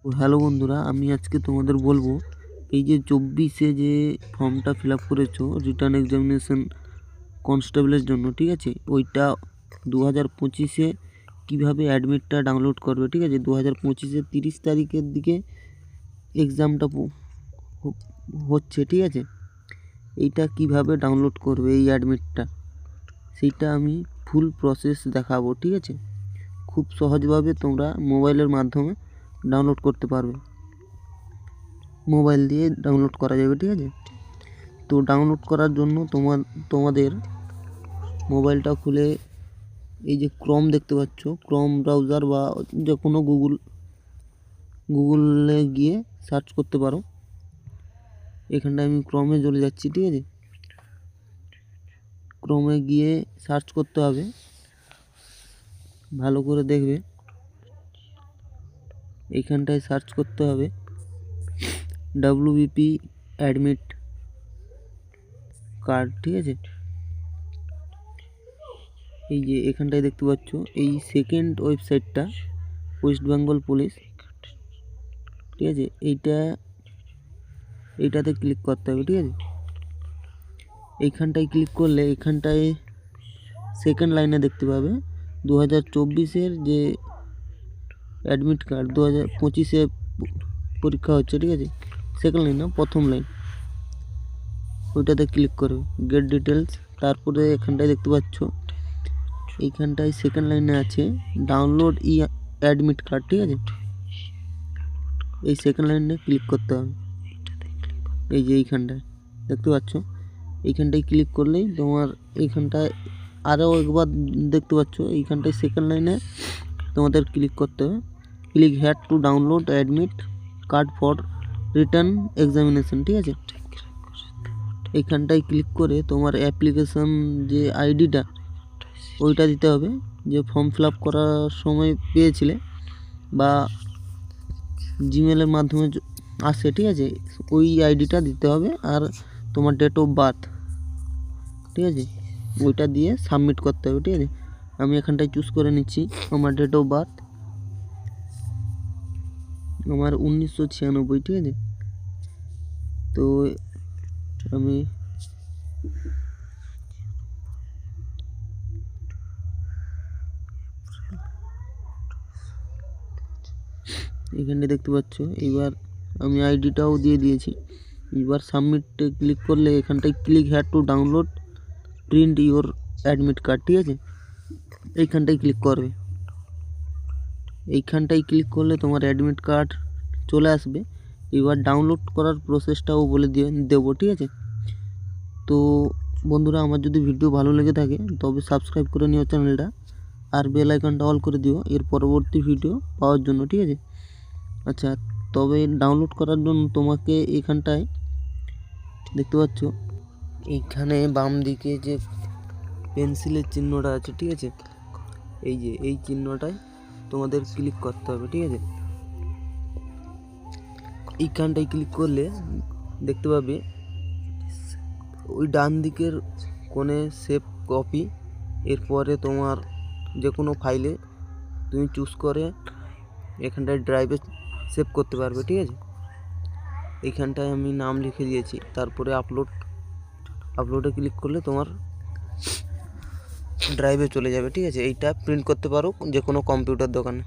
তো হ্যালো বন্ধুরা, আমি আজকে তোমাদের বলবো এই যে 24-এ যে ফর্মটা ফিল আপ করেছো রিটার্ন এক্সামিনেশন কনস্টেবলের জন্য, ঠিক আছে, ওইটা 2025-এ কীভাবে অ্যাডমিটটা ডাউনলোড করবে, ঠিক আছে। 2025-এর 30 তারিখের দিকে এক্সামটা হচ্ছে, ঠিক আছে। এইটা কিভাবে ডাউনলোড করবে এই অ্যাডমিটটা, সেইটা আমি ফুল প্রসেস দেখাবো, ঠিক আছে। খুব সহজভাবে তোমরা মোবাইলের মাধ্যমে ডাউনলোড করতে পারবে, মোবাইল দিয়ে ডাউনলোড করা যাবে, ঠিক আছে। তো ডাউনলোড করার জন্য তোমাদের মোবাইলটা খুলে এই যে ক্রোম দেখতে পাচ্ছ, ক্রোম ব্রাউজার বা যে কোনো গুগলে গিয়ে সার্চ করতে পারো। এখানটায় আমি ক্রোমে চলে যাচ্ছি, ঠিক আছে। ক্রোমে গিয়ে সার্চ করতে হবে, ভালো করে দেখবে। এইখানটায় সার্চ করতে হবে WBP অ্যাডমিট কার্ড, ঠিক আছে। এই যে এখানটায় দেখতে পাচ্ছ এই সেকেন্ড ওয়েবসাইটটা ওয়েস্ট বেঙ্গল পুলিশ, ঠিক আছে। এইটাতে ক্লিক করতে হবে, ঠিক আছে। এইখানটায় ক্লিক করলে এখানটায় সেকেন্ড লাইনে দেখতে পাবে 2024-এর যে অ্যাডমিট কার্ড 2025-এ পরীক্ষা হচ্ছে, ঠিক আছে। সেকেন্ড লাইন না, প্রথম লাইন, ওইটাতে ক্লিক করবে, গেট ডিটেলস। তারপরে এখানটায় দেখতে পাচ্ছ এইখানটায় সেকেন্ড লাইনে আছে ডাউনলোড অ্যাডমিট কার্ড, ঠিক আছে। এই সেকেন্ড লাইনে ক্লিক করতে হবে। এই যে এইখানটায় দেখতে পাচ্ছ, এইখানটায় ক্লিক করলেই তোমার এইখানটায় আরও একবার দেখতে পাচ্ছ এইখানটায় সেকেন্ড লাইনে তোমাদের ক্লিক করতে হবে। Click here to download admit card for return examination, ঠিক আছে। এইখানটায় ক্লিক করে তোমার অ্যাপ্লিকেশন যে আইডিটা ওইটা দিতে হবে, যে ফর্ম ফিল আপ করার সময় পেয়েছিলে বা জিমেলের মাধ্যমে আসে, ঠিক আছে। ওই আইডিটা দিতে হবে, আর তোমার ডেট অফ বার্থ, ঠিক আছে, ওইটা দিয়ে সাবমিট করতে হবে, ঠিক আছে। আমি এখানটায় চুজ করে নিচ্ছি আমার ডেট অফ বার্থ, আমার 1996, ঠিক আছে। তো আমি এখানে দেখতে পাচ্ছ, এবার আমি আইডিটাও দিয়ে দিয়েছি। এবার সাবমিটে ক্লিক করলে এখানটায় click here to download print your admit card, ঠিক আছে। এইখানটায় ক্লিক করবে। এইখানটায় ক্লিক করলে তোমার অ্যাডমিট কার্ড চলে আসবে। এবার ডাউনলোড করার প্রসেসটাও বলে দেবো, ঠিক আছে। তো বন্ধুরা, আমার যদি ভিডিও ভালো লেগে থাকে তবে সাবস্ক্রাইব করে নিও চ্যানেলটা, আর বেল আইকনটা অল করে দিও এর পরবর্তী ভিডিও পাওয়ার জন্য, ঠিক আছে। আচ্ছা, তবে ডাউনলোড করার জন্য তোমাকে এখানটায় দেখতে পাচ্ছ, এইখানে বাম দিকে যে পেন্সিলের চিহ্নটা আছে, ঠিক আছে, এই যে এই চিহ্নটায় তোমাদের ক্লিক করতে হবে, ঠিক আছে। এইখানটায় ক্লিক করলে দেখতে পাবে ওই ডান দিকের কোণে সেভ কপি, এরপরে তোমার যে কোনো ফাইলে তুমি চুজ করে এখানটায় ড্রাইভে সেভ করতে পারবে, ঠিক আছে। এইখানটায় আমি নাম লিখে দিয়েছি, তারপরে আপলোডে ক্লিক করলে তোমার ড্রাইভে চলে যাবে, ঠিক আছে। এইটা প্রিন্ট করতে পারো যে কোনো কম্পিউটার দোকানে।